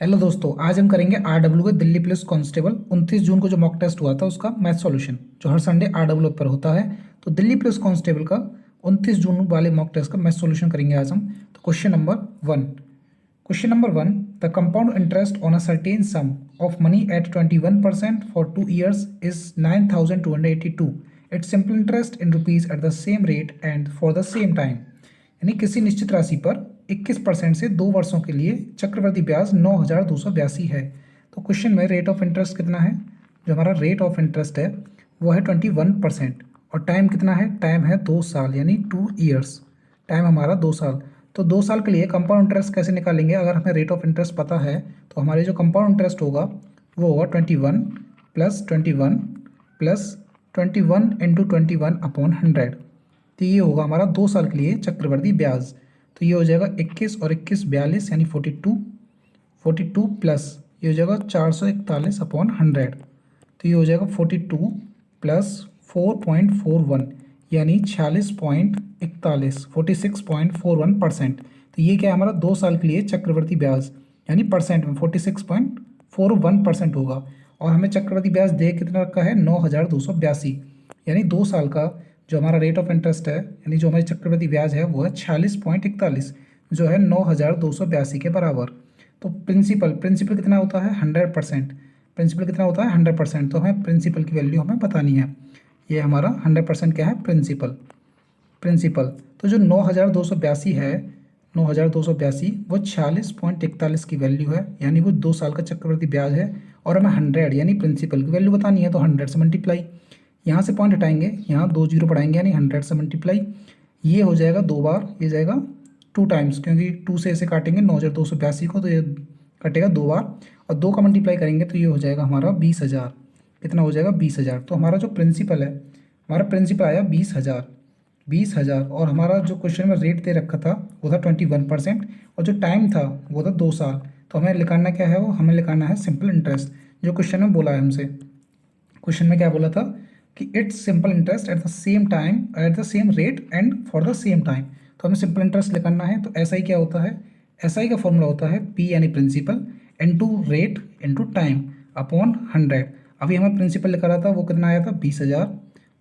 Hello दोस्तों, आज हम करेंगे आरडब्ल्यू के दिल्ली पुलिस कांस्टेबल 29 जून को जो मॉक टेस्ट हुआ था उसका मैथ सॉल्यूशन, जो हर संडे आरडब्ल्यू पर होता है। तो दिल्ली पुलिस कांस्टेबल का 29 जून वाले मॉक टेस्ट का मैथ सॉल्यूशन करेंगे आज हम। तो question number 1, the compound interest on a certain some of money at 21% for 2 years is 9282। It's simple interest in rupees at the same rate and for the same time. यानी किसी निश्चित राशि पर 21% से 2 वर्षों के लिए चक्रवृद्धि ब्याज 9282 है। तो क्वेश्चन में रेट ऑफ इंटरेस्ट कितना है? जो हमारा रेट ऑफ इंटरेस्ट है वो है 21% और टाइम कितना है? टाइम है 2 साल यानी 2 years। टाइम हमारा 2 साल। तो 2 साल के लिए कंपाउंड इंटरेस्ट कैसे निकालेंगे? अगर हमें रेट ऑफ इंटरेस्ट पता है तो हमारे जो कंपाउंड इंटरेस्ट होगा वो होगा 21 प्लस 21 प्लस 21 इंटू 21/100। तो ये होगा हमारा 2 साल के लिए चक्रवृद्धि ब्याज। तो ये हो जाएगा 21 और 21 42 यानी 42 प्लस ये हो जाएगा 441/100। तो ये हो जाएगा 42 प्लस 4.41 यानी 46.41 46.41%। तो ये क्या है हमारा 2 साल के लिए चक्रवृद्धि ब्याज, यानी परसेंट में 46.41% होगा। और हमें चक्रवृद्धि ब्याज दे कितना रखा है? 9282, यानी 2 साल का जो हमारा रेट ऑफ इंटरेस्ट है यानी जो हमारी चक्रवृद्धि ब्याज है वो है 46.41, जो है 9282 के बराबर। तो प्रिंसिपल कितना होता है? 100%। प्रिंसिपल कितना होता है? 100%। तो हमें प्रिंसिपल की वैल्यू हमें बतानी है। ये हमारा 100% क्या है? प्रिंसिपल। तो जो 9282 है, 9282 वो 46.41 की वैल्यू है, यानी वो 2 साल का चक्रवृद्धि ब्याज है। और हमें 100 यानी प्रिंसिपल की वैल्यू बतानी है, तो 100 से मल्टीप्लाई, यहाँ से पॉइंट हटाएंगे, यहाँ 2 जीरो पढ़ाएंगे यानी 100 से मल्टीप्लाई। ये हो जाएगा 2 बार, ये जाएगा 2 टाइम्स, क्योंकि 2 से ऐसे काटेंगे 9282 को, तो ये कटेगा 2 बार और 2 का मल्टीप्लाई करेंगे तो ये हो जाएगा हमारा 20,000। कितना हो जाएगा? 20,000। तो हमारा जो प्रिंसिपल है, हमारा प्रिंसिपल आया 20,000। और हमारा जो क्वेश्चन में रेट दे रखा था वो था 21% और जो टाइम था वो था 2 साल। तो हमें लिखाना क्या है? वो हमें लिखाना है सिंपल इंटरेस्ट, जो क्वेश्चन में बोला है हमसे। क्वेश्चन में क्या बोला था कि it's simple interest at the same time at the same rate and for the same time. तो हमें सिंपल इंटरेस्ट निकालना है। तो एसआई क्या होता है? एसआई का फॉर्मूला होता है पी यानी principal into rate into time upon 100। अभी हमें प्रिंसिपल लिखा रहा था वो कितना आया था? 20,000।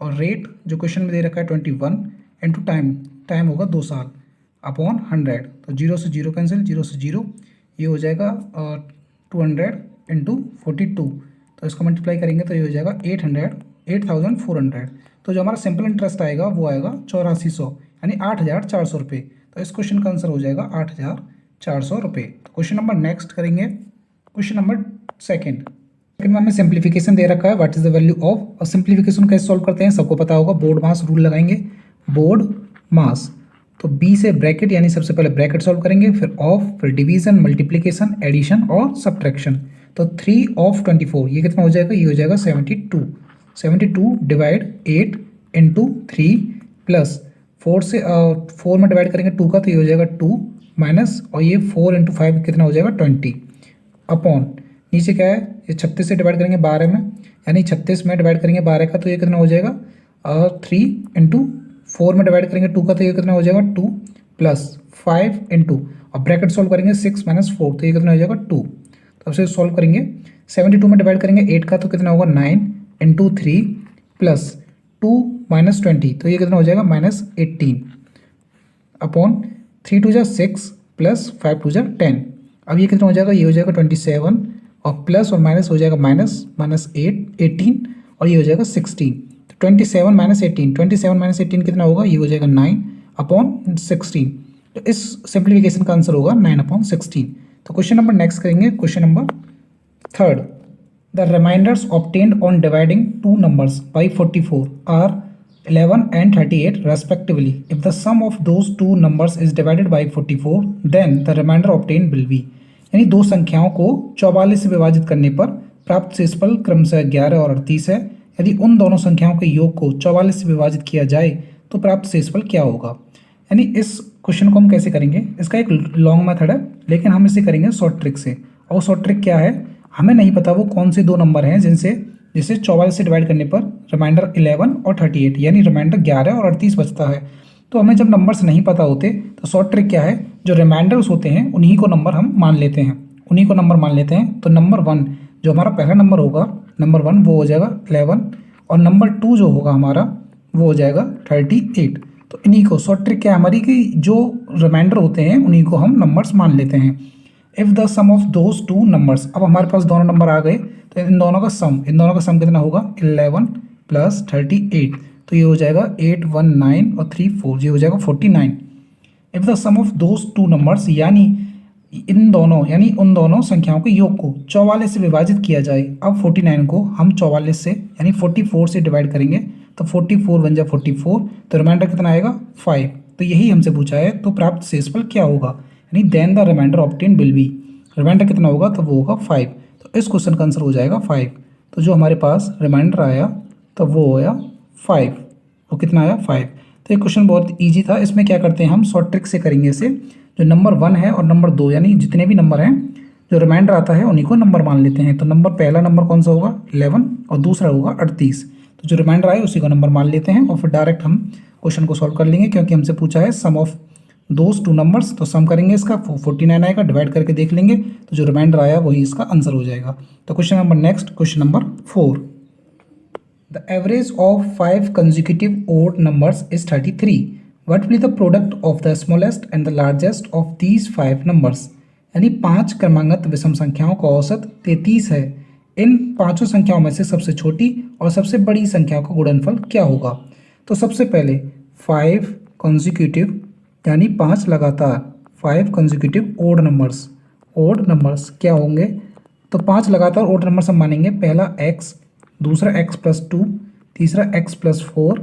और रेट जो क्वेश्चन में दे रखा है 21 इनटू टाइम होगा 2 साल अपॉन 100। तो 0 से 0 कैंसिल, 0 से 0, ये हो जाएगा 200 इंटू 42। तो इसको मल्टीप्लाई करेंगे तो ये हो जाएगा 8,400। तो जो हमारा सिंपल इंटरेस्ट आएगा वो आएगा 8400 यानी 8,400 रुपये। तो इस क्वेश्चन का आंसर हो जाएगा 8,400 रुपये। तो क्वेश्चन नंबर नेक्स्ट करेंगे, क्वेश्चन नंबर सेकंड में हमें सिंप्लीफिकेशन दे रखा है। What is the value of, और सिंप्लीफिकेशन कैसे सॉल्व करते हैं सबको पता होगा, बोर्ड मास रूल लगाएंगे। बोर्ड मास, तो बी से ब्रैकेट यानी सबसे पहले ब्रैकेट सॉल्व करेंगे, फिर ऑफ, फिर डिवीजन, मल्टीप्लीकेशन, एडिशन और सब्ट्रैक्शन। तो 3 ऑफ 24 ये कितना हो जाएगा? ये हो जाएगा 72 डिवाइड 8 इंटू 3 प्लस 4 से 4 में डिवाइड करेंगे 2 का, तो ये हो जाएगा 2 माइनस, और ये 4 इंटू 5 कितना हो जाएगा? 20 अपॉन, नीचे क्या है? ये 36 से डिवाइड करेंगे 12 में, यानी 36 में डिवाइड करेंगे 12 का, तो ये कितना हो जाएगा? 3 इंटू 4 में डिवाइड करेंगे 2 का, तो ये कितना हो जाएगा? 2 प्लस 5 इंटू, और ब्रैकेट सॉल्व करेंगे 6 माइनस 4, तो ये कितना हो जाएगा? 2। तो अब से सॉल्व करेंगे 72 में डिवाइड करेंगे 8 का, तो कितना होगा? 9 इंटू 3 प्लस 2 माइनस 20, तो ये कितना हो जाएगा? -18 अपॉन 3 2 जा 6 प्लस 5 2 जा 10। अब ये कितना हो जाएगा? ये हो जाएगा 27 और प्लस और माइनस हो जाएगा -18 और ये हो जाएगा 16। तो 27 माइनस 18 कितना होगा? ये हो जाएगा 9 अपॉन 16। तो इस सिंप्लीफिकेशन का आंसर होगा 9 अपॉन 16। तो क्वेश्चन नंबर नेक्स्ट करेंगे, question number third. The remainders obtained on dividing 2 numbers by 44 are 11 and 38 respectively. If the sum of those 2 numbers is divided by 44, then the remainder obtained will be। यानी 2 संख्याओं को 44 से विभाजित करने पर प्राप्त शेषफल क्रमशः 11 और 38 है। यदि उन दोनों संख्याओं के योग को 44 से विभाजित किया जाए तो प्राप्त शेषफल क्या होगा? यानी इस क्वेश्चन को हम कैसे करेंगे? इसका एक लॉन्ग मेथड है, लेकिन हम इसे करेंगे शॉर्ट ट्रिक से। और शॉर्ट ट्रिक क्या है? हमें नहीं पता वो कौन से 2 नंबर हैं जिसे 44 से डिवाइड करने पर रिमाइंडर 11 और 38 यानी रिमाइंडर 11 और 38 बचता है। तो हमें जब नंबर्स नहीं पता होते तो शॉर्ट ट्रिक क्या है? जो रिमाइंडर्स होते हैं उन्हीं को नंबर हम मान लेते हैं, उन्हीं को नंबर मान लेते हैं। तो नंबर 1 जो हमारा पहला नंबर होगा, नंबर 1 वो हो जाएगा 11, और नंबर 2 जो होगा हमारा वो हो जाएगा 38। तो इन्हीं को शॉर्ट ट्रिक क्या है हमारी कि जो रिमाइंडर होते हैं उन्हीं को हम नंबर्स मान लेते हैं। If the sum of those two numbers, अब हमारे पास दोनों नंबर आ गए, तो इन दोनों का सम कितना होगा 11 प्लस 38, तो ये हो जाएगा 8 1 9 और 3 4, ये हो जाएगा 49। If the sum of those two numbers, यानी इन दोनों यानी उन दोनों संख्याओं के योग को 44 से विभाजित किया जाए। अब 49 को हम 44 से यानी 44 से डिवाइड करेंगे, तो 44 बन जाए 44, तो रिमाइंडर कितना आएगा 5। तो यही हमसे पूछा है, तो प्राप्त शेषफल क्या होगा, यानी then the remainder obtain will be, remainder कितना होगा तो वो होगा 5। तो इस क्वेश्चन का आंसर हो जाएगा 5। तो जो हमारे पास रिमाइंडर आया तो वो आया 5, वो कितना आया 5। तो ये क्वेश्चन बहुत ईजी था। इसमें क्या करते हैं हम शॉर्ट ट्रिक से करेंगे इसे, जो नंबर 1 है और नंबर 2 यानी जितने भी नंबर हैं जो रिमाइंडर आता है उन्हीं को नंबर मान लेते हैं। तो नंबर पहला नंबर कौन सा होगा 11 और दूसरा होगा 38, तो जो रिमाइंडर आए उसी को नंबर मान लेते हैं और फिर डायरेक्ट हम क्वेश्चन को सॉल्व कर लेंगे, क्योंकि हमसे पूछा है सम ऑफ दोज टू नंबर्स। तो सम करेंगे इसका 49 आएगा, डिवाइड करके देख लेंगे, तो जो रिमाइंडर आया वही इसका आंसर हो जाएगा। तो question number next, question number 4, the average of 5 consecutive odd numbers is 33. What will be the product of the smallest and the largest of these 5 numbers? यानी 5 क्रमांगत विषम संख्याओं का औसत 33 है। इन पांचों संख्याओं में से सबसे छोटी और सबसे बड़ी संख्या का गुणनफल क्या होगा? तो सबसे पहले 5 consecutive यानी 5 लगातार, 5 consecutive odd numbers क्या होंगे? तो 5 लगातार ओड नंबर्स हम मानेंगे। पहला x, दूसरा x+2, तीसरा x+4,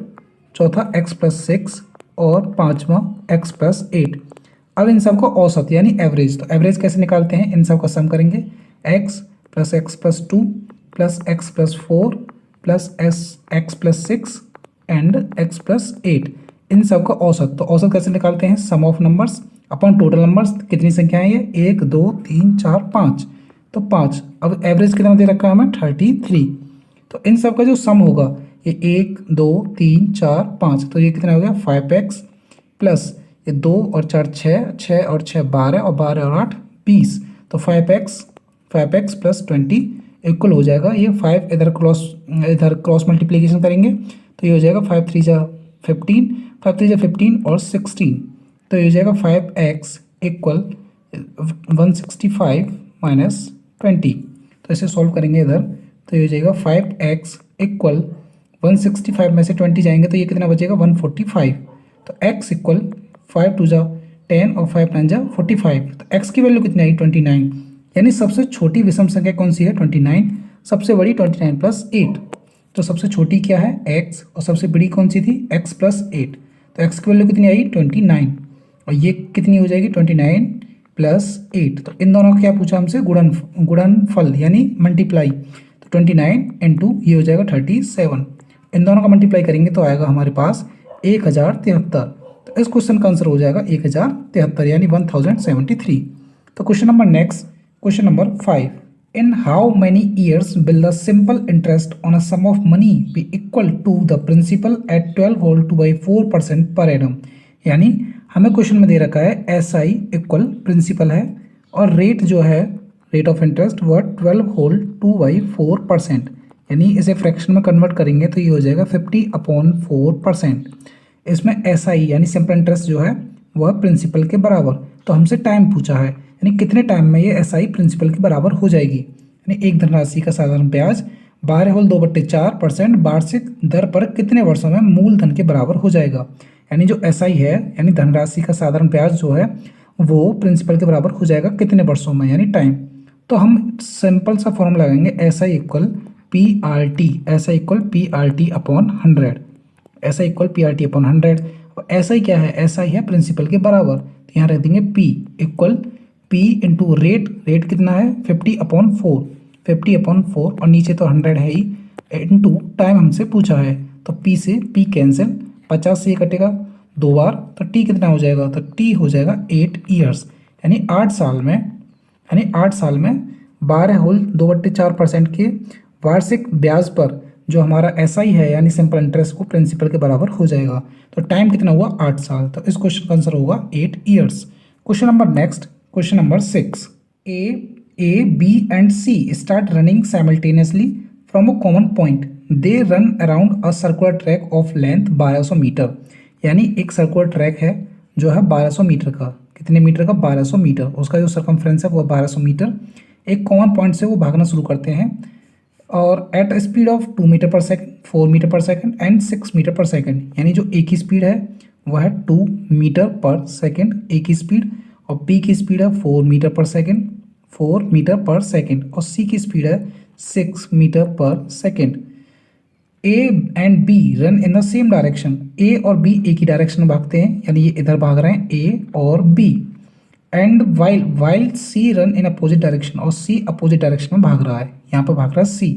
चौथा x+6 और पांचवा x+8। अब इन सब का औसत यानी एवरेज, तो एवरेज कैसे निकालते हैं, इन सब का सम करेंगे, x + x+2 + x+4 + x+6 and x+8, इन सब का औसत। तो औसत कैसे निकालते हैं, सम ऑफ नंबर्स अपन टोटल नंबर्स, कितनी संख्याएं ये 1 2 3 4 5, तो 5। अब एवरेज कितना दे रखा है हमें 33, तो इन सब का जो सम होगा ये 1 2 3 4 5, तो ये कितना हो गया 5x प्लस ये 2 और 4 6, 6 और 6 12 और 12 और 8 20, तो 5x प्लस 20 इक्वल हो जाएगा ये 5, इधर क्रॉस मल्टीप्लिकेशन करेंगे तो ये हो जाएगा 5 3 जा 15, 5 3 जा 15 और 16, तो ये हो जाएगा 5x इक्वल 165 माइनस 20। तो इसे सॉल्व करेंगे इधर, तो ये हो जाएगा 5x इक्वल 165 में से 20 जाएंगे तो ये कितना बचेगा 145। तो x इक्वल 5 2 जा 10 और 5 9 जा 45, तो x की वैल्यू कितनी आई 29, यानी सबसे छोटी विषम संख्या कौन सी है 29, सबसे बड़ी 29 + 8। तो सबसे छोटी क्या है x और सबसे बड़ी कौन सी थी x + 8, तो x की वैल्यू कितनी आई 29 और ये कितनी हो जाएगी 29 + 8। तो इन दोनों का क्या पूछा हमसे गुणनफल यानी मल्टीप्लाई, तो 29 इंटू ये हो जाएगा 37, इन दोनों का मल्टीप्लाई करेंगे तो आएगा हमारे पास 1073। तो इस क्वेश्चन का आंसर हो जाएगा 1073 यानी 1073। तो question number next, question number 5, in how many years will the simple interest on a sum of money be equal to the principal at 12 whole 2/4% per annum. यानी हमें क्वेश्चन में दे रखा है SI इक्वल प्रिंसिपल है और rate जो है rate of interest वो 12 होल 2/4%, यानी इसे फ्रैक्शन में कन्वर्ट करेंगे तो ये हो जाएगा 50/4%। इसमें SI यानी सिंपल इंटरेस्ट जो है वह प्रिंसिपल के बराबर, तो हमसे टाइम पूछा है यानी कितने टाइम में ये SI प्रिंसिपल के बराबर हो जाएगी। यानी एक धनराशि का साधारण ब्याज 12 होल 2/4% वार्षिक दर पर कितने वर्षों में मूलधन के बराबर हो जाएगा। यानी जो SI है यानी धनराशि का साधारण ब्याज जो है वो प्रिंसिपल के बराबर हो जाएगा कितने वर्षों में यानी टाइम। तो हम सिंपल सा फॉर्मूला लगाएंगे SI equal PRT, SI equal PRT upon 100, SI equal PRT upon 100। और SI क्या है, SI है प्रिंसिपल के बराबर, तो यहाँ रख देंगे P equal P into rate कितना है 50/4, 50/4 और नीचे तो 100 है ही, इंटू टाइम हमसे पूछा है तो P से P कैंसिल, 50 से ये कटेगा 2 बार, तो T कितना हो जाएगा, तो T हो जाएगा 8 ईयर्स यानी 8 साल में 12 होल 2/4% के वार्षिक ब्याज पर जो हमारा SI है यानी सिंपल इंटरेस्ट को प्रिंसिपल के बराबर हो जाएगा। तो टाइम कितना हुआ 8 साल, तो इस क्वेश्चन का आंसर होगा 8 years. Question number next, question number 6, A A, B and C start running simultaneously from a common point. They run around a circular track of length 1200 मीटर। यानी एक सर्कुलर ट्रैक है जो है 1200 मीटर का। कितने मीटर का? 1200 मीटर। उसका जो सर्कमफ्रेंस है वो 1200 मीटर। एक कॉमन पॉइंट से वो भागना शुरू करते हैं और at speed of 2 metre per second, 4 metre per second and 6 metre per second. यानी जो ए की स्पीड है वह है 2 मीटर पर सेकंड ए की स्पीड, और बी की स्पीड है 4 metre per second, 4 metre per second, और सी की स्पीड है 6 metre per second. A and B run in the same direction. A और बी एक ही डायरेक्शन में भागते हैं, यानी ये इधर भाग रहे हैं ए और B. And while C run in opposite direction, और सी अपोजिट डायरेक्शन में भाग रहा है। यहाँ पर भाग रहा है C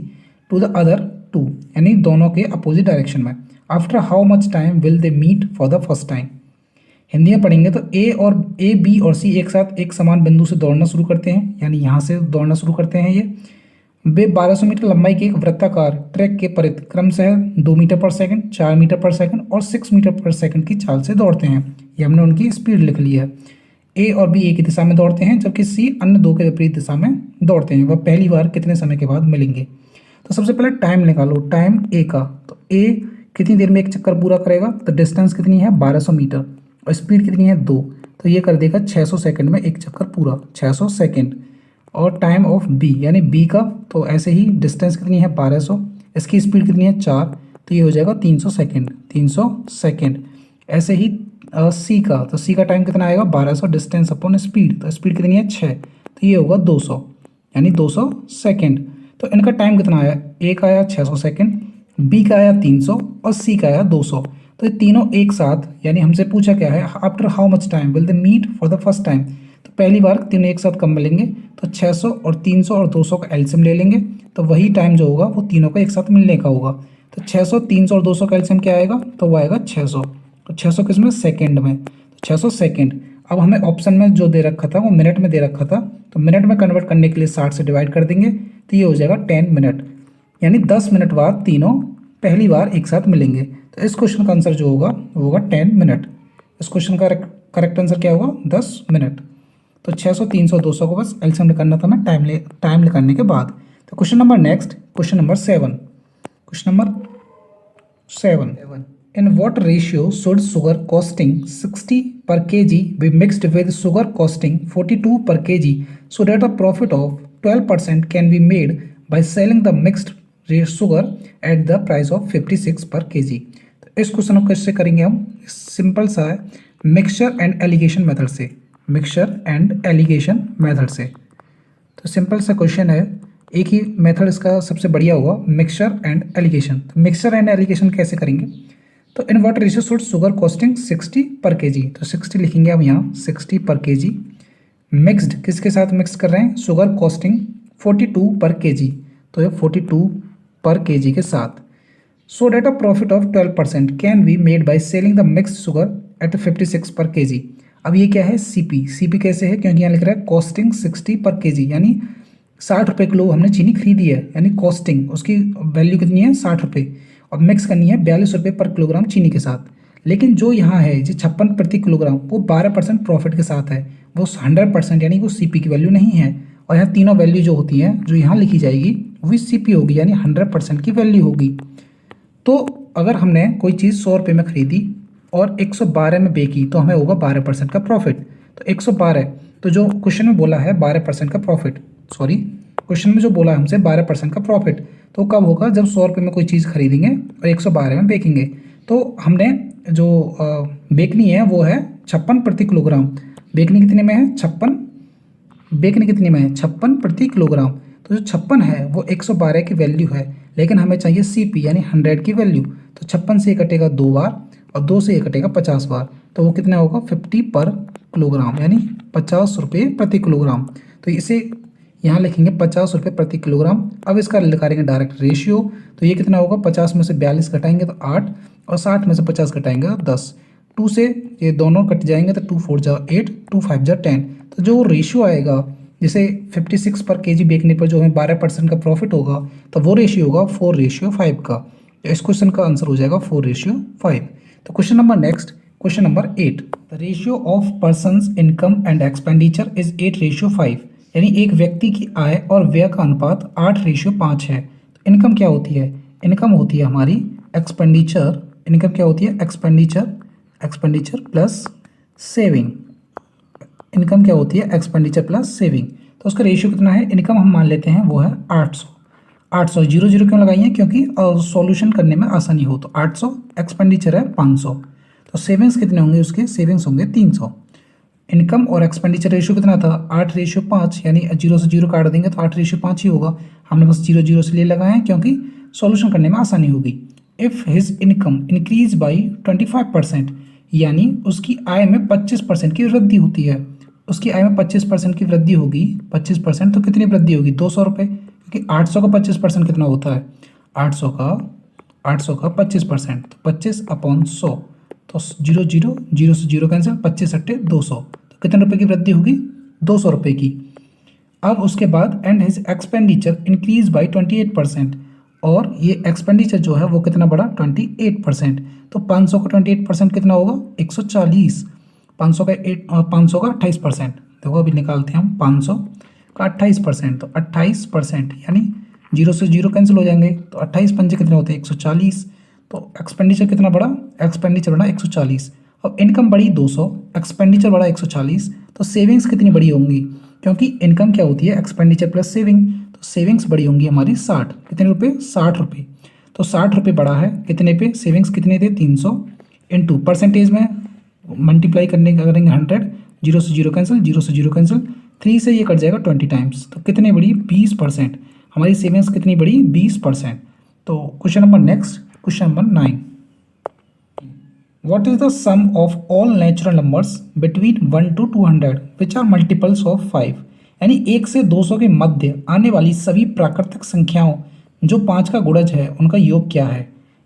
to the other two, यानी दोनों के अपोजिट डायरेक्शन में। After how much time will they meet for the first time. Hindi में पढ़ेंगे तो ए बी और सी एक साथ एक समान बिंदु से दौड़ना शुरू करते हैं, यानी यहाँ से दौड़ना शुरू करते हैं। ये वे 1200 मीटर लंबाई के एक वृत्ताकार ट्रैक के परिक्रम से 2 metre per second, 4 metre per second और 6 मीटर पर सेकंड की चाल से दौड़ते हैं। ये हमने उनकी स्पीड लिख ली है। ए और बी एक ही दिशा में दौड़ते हैं, जबकि सी अन्य दो के विपरीत दिशा में दौड़ते हैं। वह पहली बार कितने समय के बाद मिलेंगे? तो सबसे पहले टाइम निकालो, टाइम ए का। तो ए कितनी देर में एक चक्कर पूरा करेगा? तो डिस्टेंस कितनी है? 1200 मीटर, और स्पीड कितनी है? 2। तो ये कर देगा 600 सेकंड में एक चक्कर पूरा, 600 सेकंड। और टाइम ऑफ बी यानी बी का, तो ऐसे ही डिस्टेंस कितनी है? 1200, इसकी स्पीड कितनी है? 4, तो ये हो जाएगा 300 सेकंड, 300 सेकंड। ऐसे ही सी का, तो सी का टाइम कितना आएगा? 1200 डिस्टेंस अपॉन स्पीड, तो स्पीड कितनी है? 6, तो ये होगा 200, यानी 200 सेकंड। तो इनका टाइम कितना आया? ए का आया 600 सेकंड, बी का आया 300 और सी का आया 200। तो ये तीनों एक साथ, यानी हमसे पूछा क्या है? After how much time will they meet for the first time. तो पहली बार तीनों एक साथ कब मिलेंगे? तो 600 और 300 और 200 का एलसीएम ले लेंगे, तो वही टाइम जो होगा वो तीनों का एक साथ मिलने का होगा। तो 600, 300 और 200 का एलसीएम क्या आएगा? तो वो आएगा 600। तो 600 किस में? सेकेंड में, तो 600 सेकेंड। अब हमें ऑप्शन में जो दे रखा था वो मिनट में दे रखा था, तो मिनट में कन्वर्ट करने के लिए 60 से डिवाइड कर देंगे, तो ये हो जाएगा 10 मिनट, यानी 10 मिनट बाद तीनों पहली बार एक साथ मिलेंगे। तो इस क्वेश्चन का आंसर जो होगा वो होगा 10 मिनट। इस क्वेश्चन का करेक्ट आंसर क्या होगा? 10 मिनट। तो 600, 300, 200 को बस एलसीएम निकालना था मैं टाइम निकालने के बाद। तो question number next, question number 7। Question number 7, in what ratio should sugar costing 60 पर kg be mixed with sugar costing 42 पर kg so that a profit of 12% can be made by selling the mixed sugar at the price of 56 per kg। तो इस question को कैसे करेंगे हम? Simple सा है, मिक्सचर एंड एलिगेशन मेथड से। मिक्सचर एंड एलिगेशन मेथड से। तो सिंपल सा क्वेश्चन है, एक ही मेथड इसका सबसे बढ़िया होगा, मिक्सचर एंड एलिगेशन। तो मिक्सचर एंड एलिगेशन कैसे करेंगे? तो in what ratio should sugar costing 60 पर kg, तो 60 लिखेंगे हम यहाँ, 60 पर kg। मिक्स्ड किसके साथ मिक्स कर रहे हैं? शुगर कॉस्टिंग 42 पर kg, तो ये 42 पर kg के साथ। So that a profit of 12% can be made by selling the mixed sugar at 56 per kg। अब ये क्या है? सीपी। सीपी कैसे है? क्योंकि यहाँ लिख रहा है कॉस्टिंग 60 पर kg, यानी 60 रुपये किलो हमने चीनी खरीदी है, यानी कॉस्टिंग उसकी वैल्यू कितनी है? 60 रुपये, और मिक्स करनी है 42 रुपये पर किलोग्राम चीनी के साथ। लेकिन जो यहाँ है जो 56 प्रति किलोग्राम, वो 12% प्रॉफिट के साथ है, वो 100%, यानी वो सीपी की वैल्यू नहीं है। और यहाँ तीनों वैल्यू जो होती हैं जो यहाँ लिखी जाएगी वही सीपी होगी, यानी 100% की वैल्यू होगी। तो अगर हमने कोई चीज़ 100 रुपये में खरीदी और 112 में बेची तो हमें होगा 12% का प्रॉफिट। तो 112, तो जो क्वेश्चन में बोला है 12% का प्रॉफिट, सॉरी क्वेश्चन में जो बोला है हमसे 12% का प्रॉफिट, तो कब होगा? जब 100 रुपये में कोई चीज़ खरीदेंगे और 112 में बेचेंगे। तो हमने जो बेचनी है वो है 56 प्रति किलोग्राम। बेचनी कितने में है? 56। बेचनी कितने में है? 56 प्रति किलोग्राम। तो जो 56 है वो 112 की वैल्यू है, लेकिन हमें चाहिए सीपी यानी 100 की वैल्यू। तो 56 से कटेगा 2 बार और 2 से कटेगा 50 बार, तो वो कितना होगा? 50 पर किलोग्राम, यानी 50 रुपये प्रति किलोग्राम। तो इसे यहाँ लिखेंगे 50 रुपये प्रति किलोग्राम। अब इसका निकालेंगे डायरेक्ट रेशियो, तो ये कितना होगा? 50 में से 42 घटाएंगे तो 8, और 60 में से 50 घटाएंगे तो 10। 2 से ये दोनों कट जाएंगे तो 2 4 जा 8, 2 5 जा 10। तो जो रेशियो आएगा, जैसे 56 पर kg बेचने पर जो हमें 12% का प्रॉफिट होगा, तो वो रेशियो होगा 4:5 का। तो इस क्वेश्चन का आंसर हो जाएगा 4:5। तो question number next, question number 8, the ratio of persons income and expenditure is 8:5। यानी एक व्यक्ति की आय और व्यय का अनुपात 8:5 है। तो इनकम क्या होती है? इनकम होती है हमारी एक्सपेंडिचर। इनकम क्या होती है? Expenditure plus saving. इनकम क्या होती है? Expenditure plus saving. तो उसका रेशियो कितना है? इनकम हम मान लेते हैं वो है 800। 800 जीरो जीरो क्यों लगाई है? क्योंकि सॉल्यूशन करने में आसानी हो। तो 800, एक्सपेंडिचर है 500, तो सेविंग्स कितने होंगे उसके? सेविंग्स होंगे 300। इनकम और एक्सपेंडिचर रेशियो कितना था? 8:5, यानी जीरो से जीरो काट देंगे तो 8:5 ही होगा। हमने बस जीरो जीरो से लिए लगाए हैं क्योंकि सॉल्यूशन करने में आसानी होगी। If his income increase by 25%, यानी उसकी आय में 25% की वृद्धि होती है। उसकी आय में 25% की वृद्धि होगी। 25% तो कितनी वृद्धि होगी? 200 रुपये, क्योंकि 800 का 25% कितना होता है? 800 का 25%, तो 25/100। तो जीरो जीरो, जीरो से जीरो कैंसिल, 25×200, तो कितने रुपए की वृद्धि होगी? 200 रुपये की। अब उसके बाद and his expenditure increase by 28%, और ये एक्सपेंडिचर जो है वो कितना बढ़ा? 28%। तो 500 का 28% कितना होगा? 140। 500 का 28%, देखो अभी निकालते हैं हम। 500 का 28%, तो 28%, यानी जीरो से जीरो कैंसिल हो जाएंगे, तो 28 पंजे कितने होते हैं? 140। तो एक्सपेंडिचर कितना बढ़ा? एक्सपेंडिचर बढ़ा 140। अब इनकम बढ़ी 200, एक्सपेंडिचर बढ़ा 140, तो सेविंग्स कितनी बड़ी होंगी? क्योंकि इनकम क्या होती है? Expenditure plus saving. तो सेविंग्स बड़ी होंगी हमारी 60। कितने रुपये? 60 रुपये। तो 60 रुपये बढ़ा है कितने पे? सेविंग्स कितने थे? 300। इंटू परसेंटेज में मल्टीप्लाई करने का करेंगे 100, जीरो से जीरो कैंसिल, जीरो से जीरो कैंसिल, 3 से ये कट जाएगा 20 टाइम्स, तो कितने बड़ी? 20%। हमारी सेविंग्स कितनी बड़ी? 20%। तो question number next, question number 9। What is the sum of all natural numbers between 1 to 200 which are multiples of 5? यानी 1 से 200 के मध्य आने वाली सभी प्राकृतिक संख्याओं जो 5 का गुणज है उनका योग क्या है?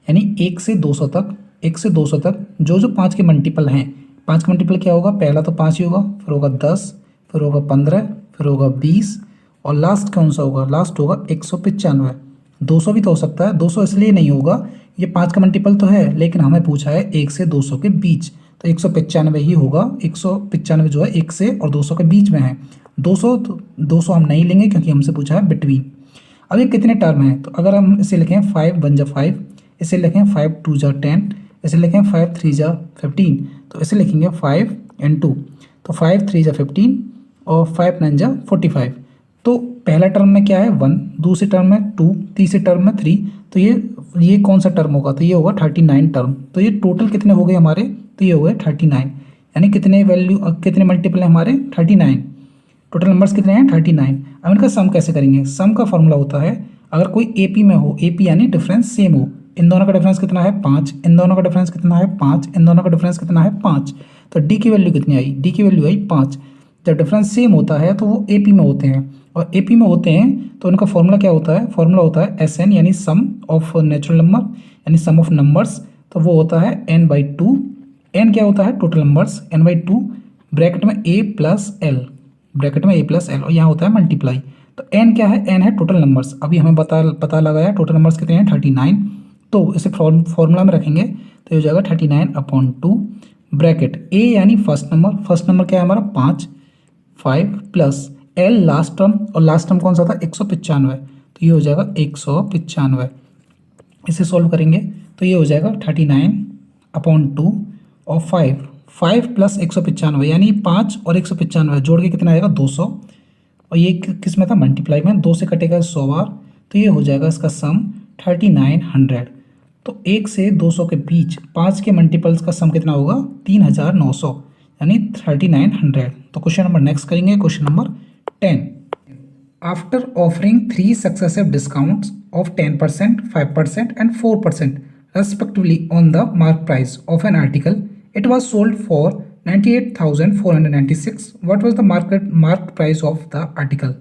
यानी 1 से 200 तक, 1 से 200 तक जो जो 5 के मल्टीपल हैं, 5 का मल्टीपल क्या होगा? पहला तो 5 ही होगा, फिर होगा 10, फिर होगा 15, फिर होगा 20, और लास्ट कौन सा होगा? लास्ट होगा 195। 200 भी तो हो सकता है, 200 इसलिए नहीं होगा, ये 5 का मल्टीपल तो है, लेकिन हमें पूछा है 1 से 200 के बीच, तो 195 ही होगा। 195 जो है 1 से और 200 के बीच में है। 200 हम नहीं लेंगे क्योंकि हमसे पूछा है बिटवीन। अब ये कितने टर्म हैं? तो अगर हम इसे लिखें 5 1 जा 5, इसे लिखें 5 2 जा 10, इसे लिखें 5 3 जा 15, तो इसे लिखेंगे 5 and 2, तो 5 3 जा 15 और 5 9 जा 45। तो पहला टर्म में क्या है? 1, दूसरे टर्म में 2, तीसरे टर्म में 3, तो ये कौन सा टर्म होगा? तो ये होगा 39 टर्म। तो ये टोटल कितने हो गए हमारे? तो ये हो गए 39, यानी कितने वैल्यू, कितने मल्टीपल हैं हमारे? 39। टोटल नंबर्स कितने हैं? 39। अब इनका सम कैसे करेंगे? सम का फॉर्मूला होता है, अगर कोई एपी में हो, एपी यानी डिफरेंस सेम हो, इन दोनों का डिफरेंस कितना है? 5, इन दोनों का डिफरेंस कितना है? 5, इन दोनों का डिफरेंस कितना है? 5, तो डी की वैल्यू कितनी आई? डी की वैल्यू आई 5। जब डिफरेंस सेम होता है तो वो एपी में होते हैं, और एपी में होते हैं तो उनका फॉर्मूला क्या होता है? फॉर्मूला होता है एस एन, यानी सम ऑफ नेचुरल नंबर, यानी सम ऑफ नंबर्स, तो वो होता है n/2। n क्या होता है? टोटल नंबर्स, n/2, ब्रैकेट में a प्लस एल, ब्रैकेट में a प्लस एल, और यहाँ होता है मल्टीप्लाई। तो n क्या है? n है टोटल नंबर्स। अभी हमें पता लगाया टोटल नंबर्स कितने हैं? 39। तो इसे फॉर्मूला में रखेंगे तो ये हो जाएगा 39/2, ब्रैकेट a यानी फर्स्ट नंबर, फर्स्ट नंबर क्या है हमारा? 5 प्लस एल लास्ट टर्म, और लास्ट टर्म कौन सा था? 195, तो ये हो जाएगा 195। इसे सॉल्व करेंगे तो ये हो जाएगा 39/2 और 5 प्लस 195, यानी 5 और 195 जोड़ के कितना आएगा? 200, और ये किस में था? मल्टीप्लाई में, 2 से कटेगा 100 बार, तो ये हो जाएगा इसका सम 3900। तो 1 से 200 के बीच 5 के मल्टीपल्स का सम कितना होगा? 3900, यानी 3900। तो क्वेश्चन नंबर नेक्स्ट करेंगे, question number 10. After offering 3 successive discounts of 10%, 5% and 4% respectively on the mark price of an article, it was sold for 98,496. What was the mark price of the article?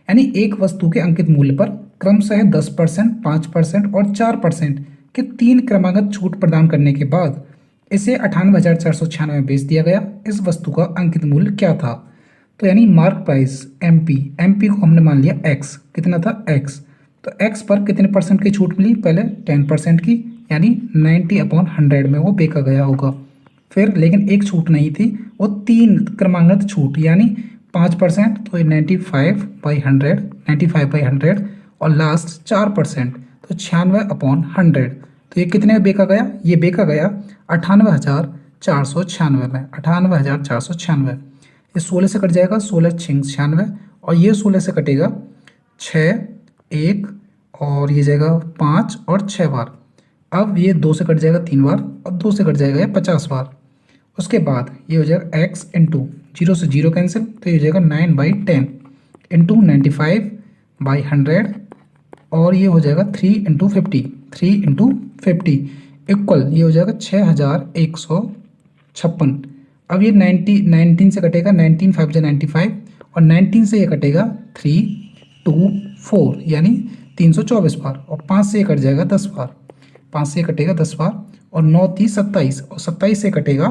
यानी एक वस्तु के अंकित मूल्य पर क्रमशः 10%, 5% और 4% के 3 क्रमागत छूट प्रदान करने के बाद इसे 98,496 में बेच दिया गया। इस वस्तु का अंकित मूल्य क्या था? तो यानी मार्क प्राइस एमपी को हमने मान लिया एक्स, कितना था? एक्स। तो एक्स पर कितने परसेंट की छूट मिली? पहले 10% की, यानी 90/100 में वो बेचा गया होगा। फिर लेकिन एक छूट नहीं थी, वो 3 क्रमागत छूट, यानी 5% तो ये 95/100, 95/100, और लास्ट 4% तो 96/100। तो ये कितने में बेचा गया? ये बेचा गया 98,496 में, 98,496। ये 16 से कट जाएगा, 16 6 96, और ये 16 से कटेगा 6 1, और ये जाएगा 5 और 6 बार। अब ये 2 से कट जाएगा 3 बार, और 2 से कट जाएगा ये 50 बार। उसके बाद ये हो जाएगा x इंटू 0 से 0 कैंसिल, तो ये हो जाएगा 9/10 इंटू 95/100, और ये हो जाएगा 3 इंटू 50, 3 इंटू 50 इक्वल ये हो जाएगा 6156। अब ये 19 से कटेगा, 19 5 जा 95, और 19 से ये कटेगा 3 2 4 यानी 324 बार, और 5 से ये कट जाएगा 10 बार, 5 से ये कटेगा 10 बार, और 9 30 27, और 27 से कटेगा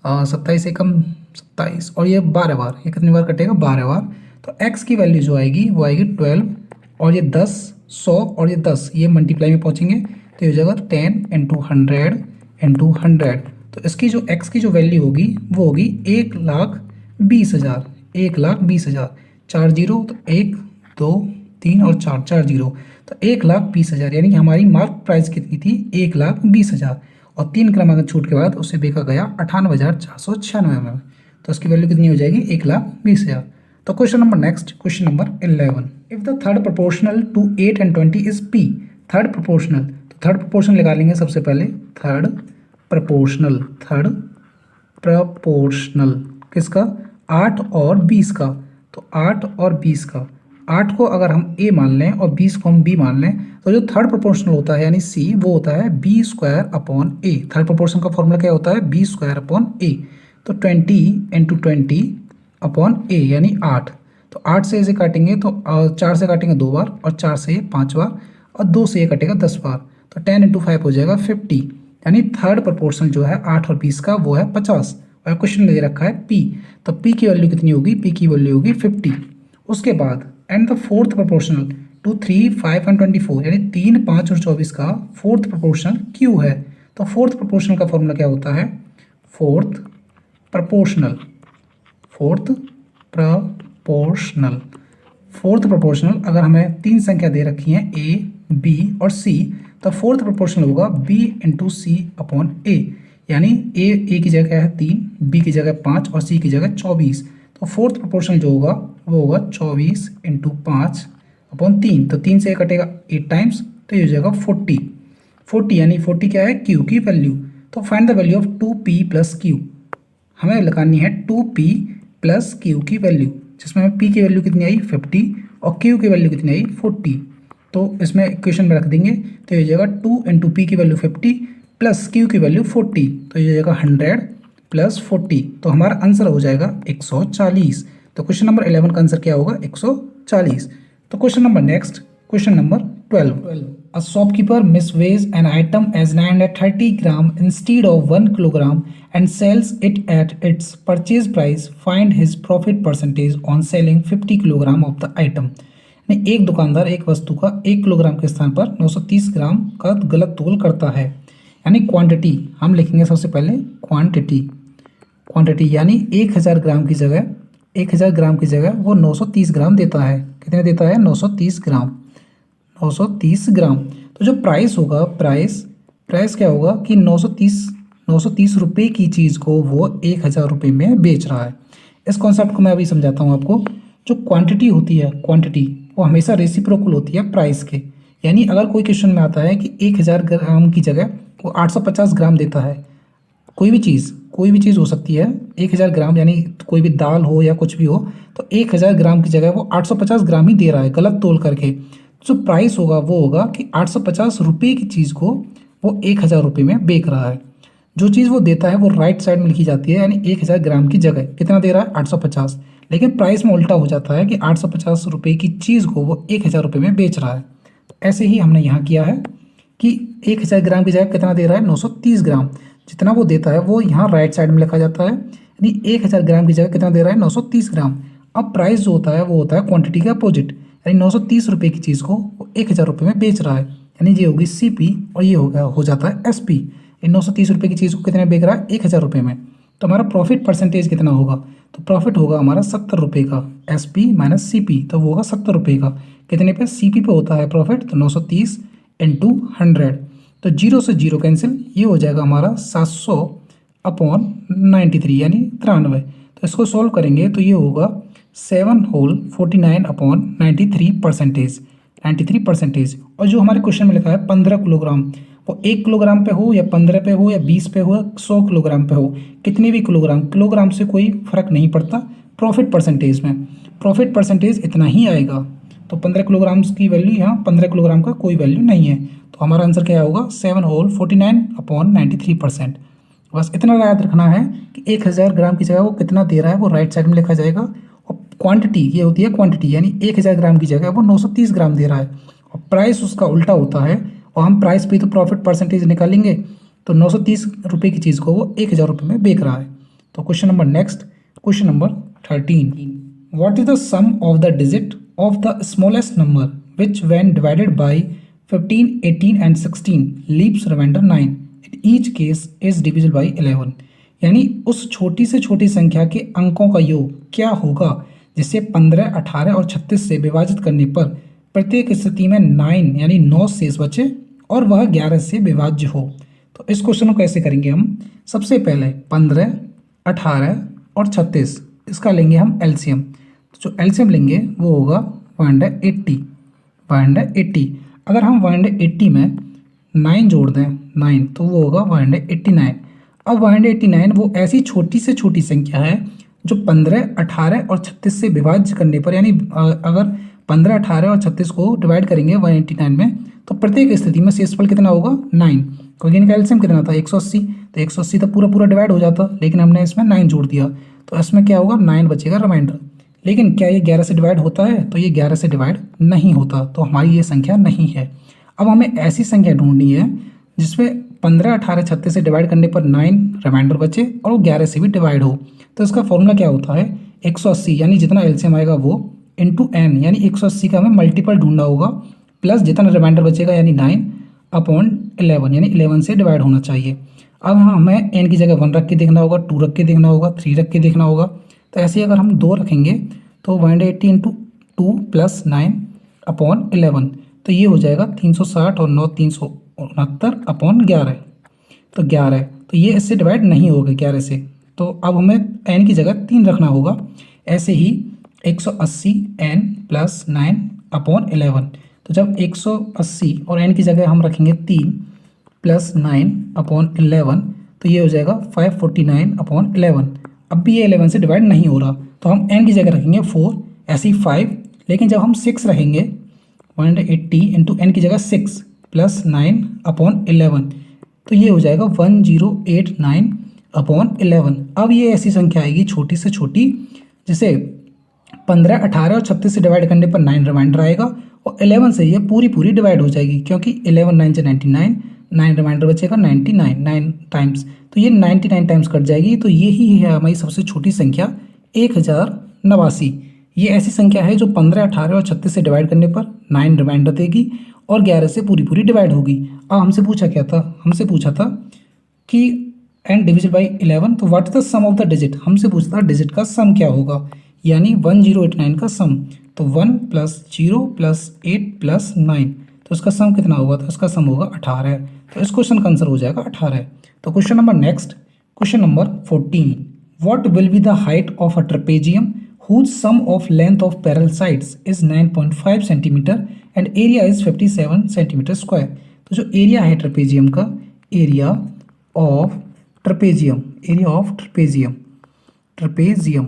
27 से कम 27, और ये 12 बार, ये कितनी बार कटेगा? 12 बार। तो x की वैल्यू जो आएगी वो आएगी 12, और ये 10 100 और ये 10 ये मल्टीप्लाई में पहुंचेंगे, तो ये हो जाएगा 10 इंटू 100 इंटू 100। तो इसकी जो x की जो वैल्यू होगी वो होगी 1,20,000, 1,20,000। 4 जीरो तो 1 2 3 और 4, 4 जीरो तो 1,20,000, यानी कि हमारी मार्क प्राइस कितनी थी? 1,20,000, और 3 क्रमांक छूट के बाद उसे बेचा गया 98,496 में। तो उसकी वैल्यू कितनी हो जाएगी? 1,20,000। तो question number next, question number 11। If the third proportional to 8 and 20 is p, third proportional, तो थर्ड प्रोपोर्शनल निकालेंगे सबसे पहले। थर्ड प्रोपोर्शनल किसका? 8 और 20 का। तो 8 और 20 का, 8 को अगर हम a मान लें और 20 को हम b मान लें, तो जो थर्ड प्रोपोर्शनल होता है यानी c, वो होता है b² a। थर्ड प्रोपोर्शनल का फॉर्मूला क्या होता है? b² a। तो 20 इंटू 20 a यानी 8। तो 8 से इसे काटेंगे तो 4 से काटेंगे 2 बार, और 4 से 5 बार, और 2 से ये कटेगा 10 बार। तो 10 इंटू 5 हो जाएगा 50, यानी थर्ड प्रोपोर्शनल जो है 8 और 20 का वो है 50। और क्वेश्चन में दे रखा है p, तो p की वैल्यू कितनी होगी? p की वैल्यू होगी 50। उसके बाद and the fourth proportional to 3 5 and 24, यानी 3 5 और 24 का फोर्थ प्रोपोर्शनल q है। तो फोर्थ प्रोपोर्शनल का फॉर्मूला क्या होता है? फोर्थ प्रोपोर्शनल अगर हमें 3 संख्या दे रखी हैं a b और c, तो फोर्थ प्रोपोर्शनल होगा b इंटू c/a, यानी a की जगह है 3, b की जगह 5 और c की जगह 24। तो फोर्थ प्रोपोर्शनल जो होगा वो होगा 24 इंटू 5/3। तो 3 से कटेगा 8 टाइम्स, तो ये हो जाएगा 40 यानी 40 क्या है? q की वैल्यू। तो find the value of 2p plus q, हमें लगानी है 2p प्लस q की वैल्यू, जिसमें हमें p की वैल्यू कितनी आई? 50, और q की वैल्यू कितनी आई? 40। तो इसमें इक्वेशन में रख देंगे, तो ये हो जाएगा 2 इंटू p की वैल्यू 50 प्लस q की वैल्यू 40, तो ये हो जाएगा 100 प्लस 40, तो हमारा आंसर हो जाएगा 140। तो क्वेश्चन नंबर 11 का आंसर क्या होगा? 140। तो question number next, question number 12। A shopkeeper misweighs an item as 930 gram instead of 1 kilogram and sells it at its purchase price. Find his profit percentage on selling 50 kilogram of the item. यानी एक दुकानदार एक वस्तु का 1 kilogram के स्थान पर 930 ग्राम का गलत तोल करता है। यानी क्वांटिटी हम लिखेंगे सबसे पहले, क्वांटिटी यानी 1000 ग्राम की जगह वो 930 ग्राम देता है। कितने देता है? 930 ग्राम। 930 ग्राम। तो जो प्राइस होगा, प्राइस क्या होगा कि 930 रुपये की चीज़ को वो 1000 रुपये में बेच रहा है। इस कॉन्सेप्ट को मैं अभी समझाता हूँ आपको। जो क्वांटिटी होती है, वो हमेशा रेसिप्रोकल होती है प्राइस के। यानी अगर कोई क्वेश्चन में आता है कि 1000 ग्राम की जगह वो 850 ग्राम देता है, कोई भी चीज़ हो सकती है। 1000 ग्राम यानी कोई भी दाल हो या कुछ भी हो, तो 1000 ग्राम की जगह वो 850 ग्राम ही दे रहा है गलत तोल करके। जो प्राइस होगा वो होगा कि 850 रुपये की चीज़ को वो 1000 रुपये में बेच रहा है। जो चीज़ वो देता है वो राइट साइड में लिखी जाती है, यानी 1000 ग्राम की जगह कितना दे रहा है? 850। लेकिन प्राइस में उल्टा हो जाता है कि 850 रुपये की चीज़ को वो 1000 रुपये में बेच रहा है। ऐसे ही हमने यहाँ किया है कि 1000 ग्राम की जगह कितना दे रहा है? 930 ग्राम। जितना वो देता है वो यहाँ राइट साइड में लिखा जाता है, यानी 1000 ग्राम की जगह कितना दे रहा है? 930 ग्राम। अब प्राइस जो होता है वो होता है क्वांटिटी का अपोजिट, यानी 930 रुपये की चीज़ को वो 1000 रुपये में बेच रहा है, यानी ये होगी CP और ये हो जाता है SP। इन 930 रुपये की चीज़ को कितने में बेच रहा है? 1000 रुपये में। तो हमारा प्रॉफिट परसेंटेज कितना होगा, तो प्रॉफिट होगा हमारा 70 रुपये का, S P minus C P, तो वो होगा 70 रुपये का। कितने पे, सी पी पे होता है प्रॉफिट, तो 930 इंटू 100, तो जीरो से जीरो कैंसिल, ये हो जाएगा हमारा 700 अपॉन 93 यानी 93। तो इसको सॉल्व करेंगे तो ये होगा 7 होल 49 अपॉन 93%। और जो हमारे क्वेश्चन में लिखा है 15 किलोग्राम, वो 1 किलोग्राम पे हो या 15 पे हो या 20 पे हो या 100 किलोग्राम पे हो, कितने भी किलोग्राम से कोई फर्क नहीं पड़ता प्रॉफिट परसेंटेज में। प्रॉफिट परसेंटेज इतना ही आएगा। तो 15 किलोग्राम की वैल्यू, यहाँ 15 किलोग्राम का कोई वैल्यू नहीं है। तो हमारा आंसर क्या होगा, 7 होल 49 अपॉन 93%। बस इतना याद रखना है कि 1000 ग्राम की जगह वो कितना दे रहा है वो राइट साइड में लिखा जाएगा। और क्वांटिटी ये होती है क्वांटिटी, यानी 1000 ग्राम की जगह वो 930 ग्राम दे रहा है, और प्राइस उसका उल्टा होता है। और हम प्राइस पे तो प्रॉफिट परसेंटेज निकालेंगे, तो 930 रुपये की चीज़ को वो 1000 रुपये में बेच रहा है। तो question number next, question number 13, what is the sum of the digit of the smallest number which when divided by 15, 18 and 16 leaves remainder 9, in each case is divisible by 11। यानी उस छोटी से छोटी संख्या के अंकों का योग क्या होगा जिसे 15, 18 और 36 से विभाजित करने पर प्रत्येक स्थिति में 9 यानी 9 शेष बचे और वह 11 से विभाज्य हो। तो इस क्वेश्चन को कैसे करेंगे हम, सबसे पहले 15, 18 और 36 इसका लेंगे हम एलसीएम। तो जो एलसीएम लेंगे वो होगा 180। अगर हम 180 में 9 जोड़ दें 9, तो वो होगा 189। अब 189 वो ऐसी छोटी से छोटी संख्या है जो 15, 18 और 36 से विभाज्य करने पर, यानी अगर 15, 18 और 36 को डिवाइड करेंगे 189 में, तो प्रत्येक स्थिति में शेषफल कितना होगा 9, क्योंकि इनका एलसीएम कितना था 180। तो 180 तो पूरा डिवाइड हो जाता, लेकिन हमने इसमें 9 जोड़ दिया, तो इसमें क्या होगा 9 बचेगा रिमाइंडर। लेकिन क्या ये 11 से डिवाइड होता है, तो ये 11 से डिवाइड नहीं होता, तो हमारी ये संख्या नहीं है। अब हमें ऐसी संख्या ढूंढनी है जिसमें 15, 18, 36 से डिवाइड करने पर 9 रिमाइंडर बचे और वो 11 से भी डिवाइड हो। तो इसका फॉर्मूला क्या होता है, 180 यानी जितना एलसीएम आएगा वो इंटू एन, यानी 180 का हमें मल्टीपल ढूंढना होगा, प्लस जितना रिमाइंडर बचेगा यानी 9 अपॉन 11, यानी 11 से डिवाइड होना चाहिए। अब हमें एन की जगह 1 रख के देखना होगा, 2 रख के देखना होगा, 3 रख के देखना होगा। तो ऐसे अगर हम 2 रखेंगे तो 180 इंटू 2 प्लस 9 अपॉन 11, तो ये हो जाएगा 360 और 9 369 अपॉन 11, तो 11। तो ये इससे डिवाइड नहीं होगा 11 से, तो अब हमें एन की जगह 3 रखना होगा। ऐसे ही 180 एन प्लस 9 अपॉन 11, तो जब 180 और एन की जगह हम रखेंगे 3 प्लस 9 अपॉन 11, तो ये हो जाएगा 549 अपॉन 11। अब भी ये 11 से डिवाइड नहीं हो रहा, तो हम एन की जगह रखेंगे 4, ऐसे ही 5, लेकिन जब हम 6 रखेंगे 180 इंटू एन की जगह 6 प्लस 9 अपॉन 11, तो ये हो जाएगा 1089 अपॉन 11। अब ये ऐसी संख्या आएगी छोटी से छोटी जिसे 15, 18 और 36 से डिवाइड करने पर 9 रिमाइंडर आएगा, और 11 से ये पूरी डिवाइड हो जाएगी, क्योंकि 11 9 से 99, 9 रिमाइंडर बचेगा 99, 9 टाइम्स, तो ये 99 टाइम्स कट जाएगी। तो यही है हमारी सबसे छोटी संख्या 1089। ये ऐसी संख्या है जो 15, 18 और 36 से डिवाइड करने पर 9 रिमाइंडर देगी और 11 से पूरी डिवाइड होगी। अब हमसे पूछा क्या था, हमसे पूछा था कि एन डिविजिबल बाई 11, तो what is the sum of the digit, हमसे पूछा था डिजिट का सम क्या होगा, यानी 1089 का सम। तो 1 प्लस 0 प्लस 8 प्लस 9, तो इसका सम कितना होगा, तो इसका सम होगा 18। तो इस क्वेश्चन का आंसर हो जाएगा 18। तो question number next, question number 14, what will be the height of a trapezium whose sum of length of parallel sides is 9.5 cm and area is 57 cm square। तो जो एरिया है ट्रेपेजियम का, area of trapezium,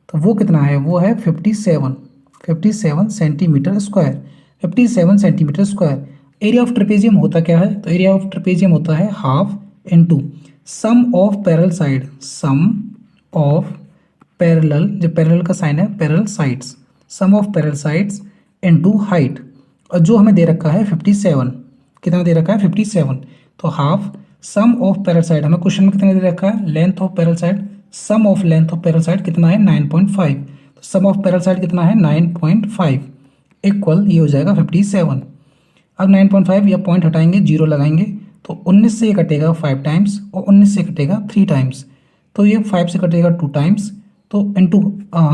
तो वो कितना है, वो है 57 centimetre square, 57 centimetre square. Area of trapezium होता क्या है, तो एरिया ऑफ ट्रेपेजियम होता है half into sum of parallel side, sum of parallel, जो पैरेलल का साइन है parallel sides, sum of parallel sides into height, और जो हमें दे रखा है 57, कितना दे रखा है 57, तो half sum of parallel side, हमें क्वेश्चन में कितना दे रखा है length of parallel side, sum of length of parallel side कितना है 9.5, तो सम ऑफ पैरेलल साइड कितना है 9.5 इक्वल, ये हो जाएगा 57। अब 9.5 या पॉइंट हटाएंगे, जीरो लगाएंगे, तो 19 से ये कटेगा 5 टाइम्स और 19 से कटेगा 3 टाइम्स, तो ये 5 से कटेगा 2 टाइम्स, तो इंटू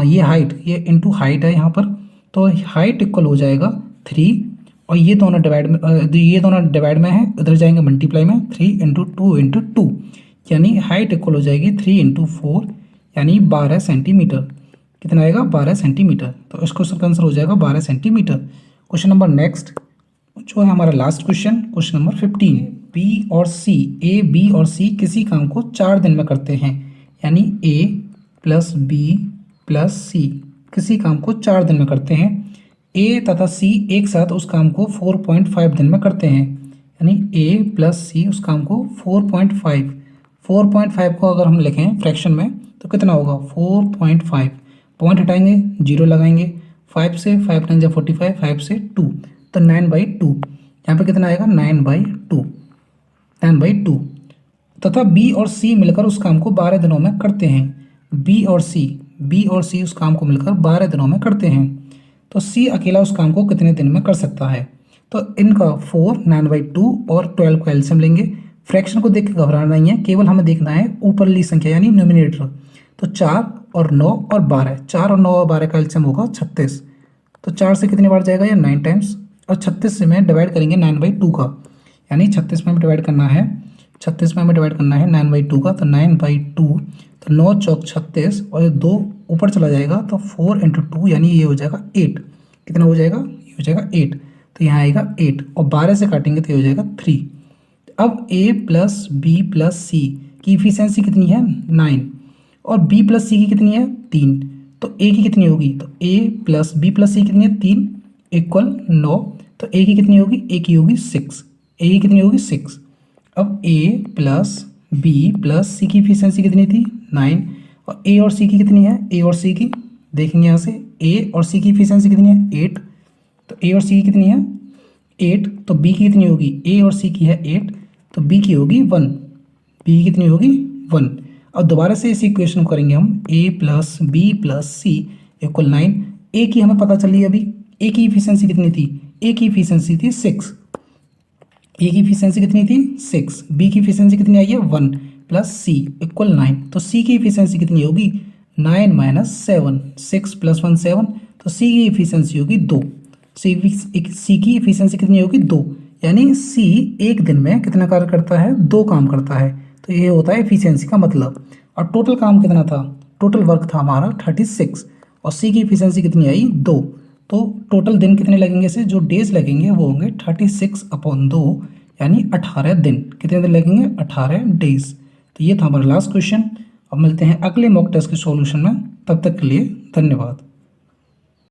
ये इंटू हाइट है यहाँ पर, तो हाइट इक्वल हो जाएगा 3, और ये दोनों डिवाइड में है, उधर जाएंगे मल्टीप्लाई में, 3 इंटू 2 इंटू 2, यानी हाइट इक्वल हो जाएगी 3 इंटू 4 यानी 12 सेंटीमीटर। कितना आएगा? 12 सेंटीमीटर। तो इस क्वेश्चन का आंसर हो जाएगा 12 सेंटीमीटर। क्वेश्चन नंबर नेक्स्ट जो है हमारा last question, question number 15। B और सी, ए बी और सी किसी काम को 4 दिन में करते हैं, यानी ए प्लस बी प्लस सी किसी काम को 4 दिन में करते हैं। ए तथा सी एक साथ उस काम को 4.5 दिन में करते हैं, यानी ए प्लस सी उस काम को 4.5 को अगर हम लिखें फ्रैक्शन में तो कितना होगा? 4.5, पॉइंट हटाएंगे, 0 लगाएंगे, 5 से 5 9 45, 5 से 2 तो 9/2, यहाँ पे कितना आएगा? 9/2 तथा बी और सी मिलकर उस काम को 12 दिनों में करते हैं। बी और सी उस काम को मिलकर 12 दिनों में करते हैं, तो सी अकेला उस काम को कितने दिन में कर सकता है? तो इनका 4, 9/2 और 12 को एलसीएम लेंगे। फ्रैक्शन को देख के घबराना नहीं है, केवल हमें देखना है ऊपरली संख्या यानी न्यूमिनेटर। तो 4 और 9 और 12, 4 और 9 और 12 का एलसीएम होगा 36। तो 4 से कितनी बार जाएगा? या 9 टाइम्स, और 36 से में डिवाइड करेंगे 9/2 का, यानी 36 में डिवाइड करना है 9/2 का, तो 9/2, तो 9 चौक 36 और 2 ऊपर चला जाएगा तो 4 इंटू 2 यानी ये हो जाएगा 8। कितना हो जाएगा? ये हो जाएगा 8, तो यहाँ आएगा 8 और 12 से काटेंगे तो ये हो जाएगा 3। अब a प्लस बी प्लस सी की इफिशियंसी कितनी है? 9, और b प्लस सी की कितनी है? 3, तो a की कितनी होगी? तो a प्लस बी प्लस सी कितनी है? 3 इक्वल 9, तो a की कितनी होगी? a की होगी 6, a की कितनी होगी? 6। अब a प्लस बी प्लस सी की इफिशियंसी कितनी थी? 9, और a और c की कितनी है? a और c की देखेंगे यहाँ से, a और c की इफिशियंसी कितनी है? 8, तो a और c की कितनी है? 8, तो b की कितनी होगी? a और c की है 8, तो b की होगी 1, b की कितनी होगी? 1। अब दोबारा से इस इक्वेशन को करेंगे हम, a plus B plus C equal 9। a की हमें पता चली अभी, a की इफिशियंसी कितनी थी? a की इफिशियंसी थी 6, a की इफिशियंसी कितनी थी? 6। b की इफिशियंसी कितनी आई है? 1 प्लस c इक्वल 9, तो c की इफिशियंसी कितनी होगी? 9 माइनस 7, 6 प्लस 1 7, तो c की इफिशियंसी होगी 2। c की इफिशियंसी कितनी होगी? 2, यानी c एक दिन में कितना कार्य करता है? 2 काम करता है, तो ये होता है इफिशियंसी का मतलब। और टोटल काम कितना था? टोटल वर्क था हमारा 36, और c की इफिशियंसी कितनी आई? 2, तो टोटल दिन कितने लगेंगे? से जो डेज लगेंगे वो होंगे 36/2, यानी 18 दिन। कितने दिन लगेंगे? 18 डेज। तो ये था हमारा लास्ट क्वेश्चन। अब मिलते हैं अगले मॉक टेस्ट के सॉल्यूशन में, तब तक के लिए धन्यवाद।